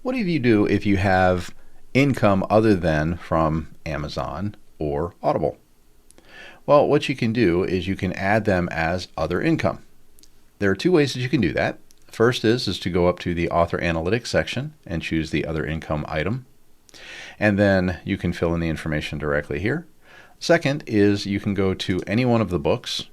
What do you do if you have income other than from Amazon or Audible? Well, what you can do is you can add them as other income. There are two ways that you can do that. First is to go up to the author analytics section and choose the other income item. And then you can fill in the information directly here. Second is you can go to any one of the books.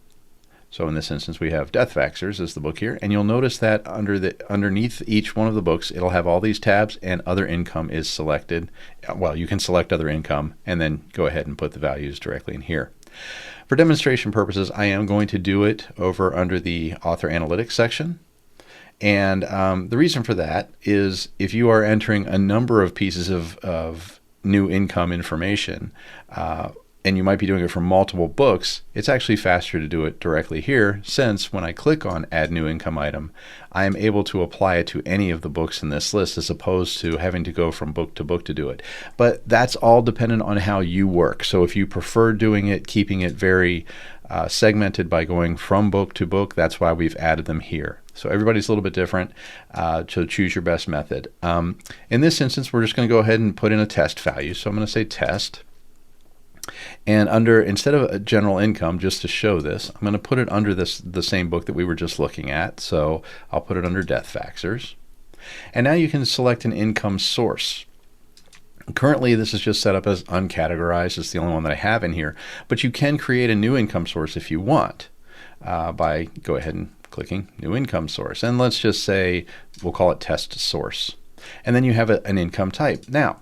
So in this instance, we have Death Vaxxers as the book here, and you'll notice that underneath each one of the books, it'll have all these tabs, and other income is selected. Well, you can select other income and then go ahead and put the values directly in here. For demonstration purposes, I am going to do it over under the author analytics section. And the reason for that is if you are entering a number of pieces of new income information, and you might be doing it from multiple books, it's actually faster to do it directly here, since when I click on Add New Income Item, I am able to apply it to any of the books in this list as opposed to having to go from book to book to do it. But that's all dependent on how you work. So if you prefer doing it, keeping it very segmented by going from book to book, that's why we've added them here. So everybody's a little bit different, so choose your best method. In this instance, we're just going to go ahead and put in a test value. So I'm going to say test. And instead of a general income, just to show this, I'm going to put it under the same book that we were just looking at. So I'll put it under Death Vaxxers. And now you can select an income source. Currently, this is just set up as uncategorized. It's the only one that I have in here. But you can create a new income source if you want by go ahead and clicking New Income Source. And let's just say we'll call it Test Source. And then you have an income type. Now,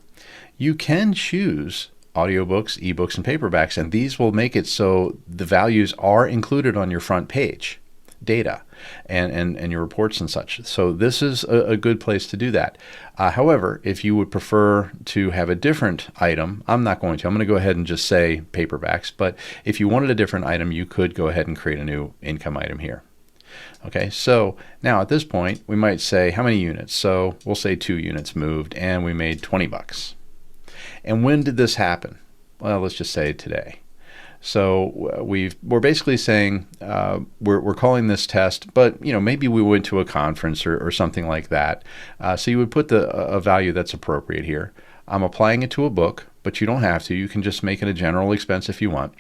you can choose audiobooks, ebooks, and paperbacks, and these will make it so the values are included on your front page, data, and your reports and such. So this is a good place to do that. However, if you would prefer to have a different item, I'm not going to. I'm going to go ahead and just say paperbacks, but if you wanted a different item, you could go ahead and create a new income item here. Okay, so now at this point, we might say how many units? So we'll say 2 units moved, and we made $20. And when did this happen? Well, let's just say today. So we're basically saying we're calling this test, but maybe we went to a conference or something like that. So you would put a value that's appropriate here. I'm applying it to a book, but you don't have to. You can just make it a general expense if you want.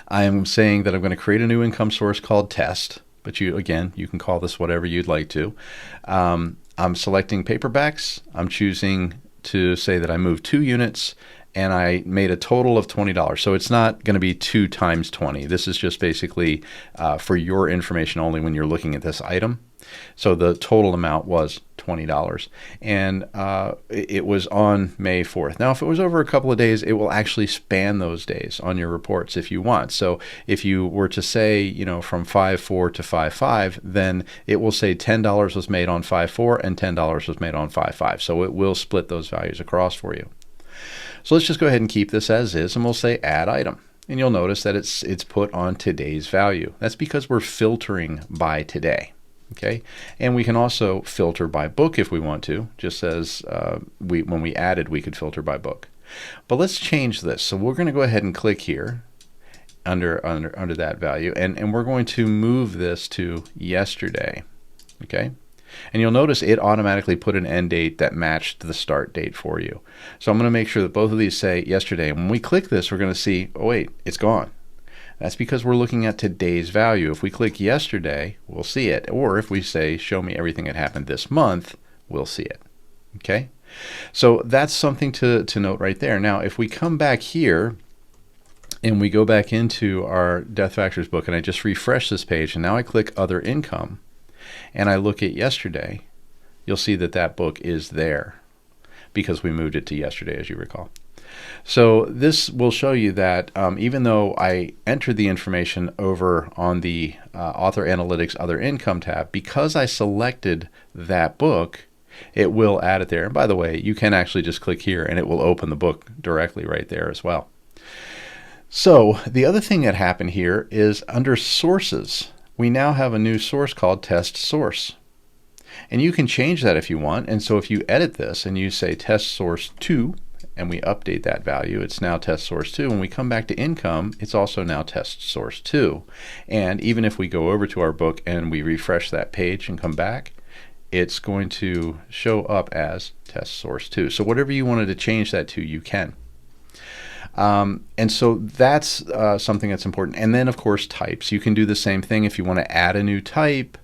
I am saying that I'm going to create a new income source called test, but you can call this whatever you'd like to. I'm selecting paperbacks. I'm choosing to say that I moved 2 units and I made a total of $20. So it's not going to be 2 times 20. This is just basically for your information only when you're looking at this item. So the total amount was $20, and it was on May 4th. Now, if it was over a couple of days, it will actually span those days on your reports if you want. So if you were to say, from 5/4 to 5/5, then it will say $10 was made on 5/4 and $10 was made on 5/5. So it will split those values across for you. So let's just go ahead and keep this as is, and we'll say add item. And you'll notice that it's put on today's value. That's because we're filtering by today. Okay, and we can also filter by book if we want to, just as when we added, we could filter by book. But let's change this. So we're going to go ahead and click here under that value, and we're going to move this to yesterday. Okay, and you'll notice it automatically put an end date that matched the start date for you. So I'm going to make sure that both of these say yesterday. And when we click this, we're going to see, oh wait, it's gone. That's because we're looking at today's value. If we click yesterday, we'll see it. Or if we say, show me everything that happened this month, we'll see it. Okay? So that's something to note right there. Now, if we come back here and we go back into our Death Vaxxers book, and I just refresh this page, and now I click Other Income, and I look at yesterday, you'll see that that book is there because we moved it to yesterday, as you recall. So this will show you that even though I entered the information over on the Author Analytics Other Income tab, because I selected that book, it will add it there. And by the way, you can actually just click here and it will open the book directly right there as well. So the other thing that happened here is under Sources, we now have a new source called Test Source. And you can change that if you want. And so if you edit this and you say Test Source 2, and we update that value, it's now Test Source 2. When we come back to income, it's also now Test Source 2. And even if we go over to our book and we refresh that page and come back, it's going to show up as test source 2. So whatever you wanted to change that to, you can. And so that's something that's important. And then, of course, types. You can do the same thing if you want to add a new type,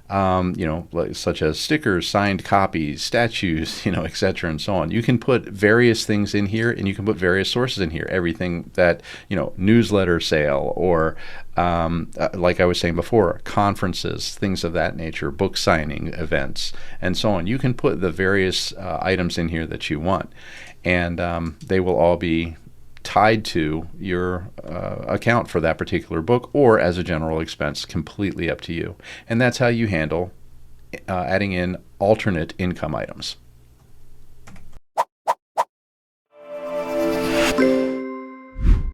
such as stickers, signed copies, statues, etc., and so on. You can put various things in here, and you can put various sources in here. Everything that, newsletter sale, or like I was saying before, conferences, things of that nature, book signing events, and so on. You can put the various items in here that you want, and they will all be tied to your account for that particular book, or as a general expense, completely up to you. And that's how you handle adding in alternate income items.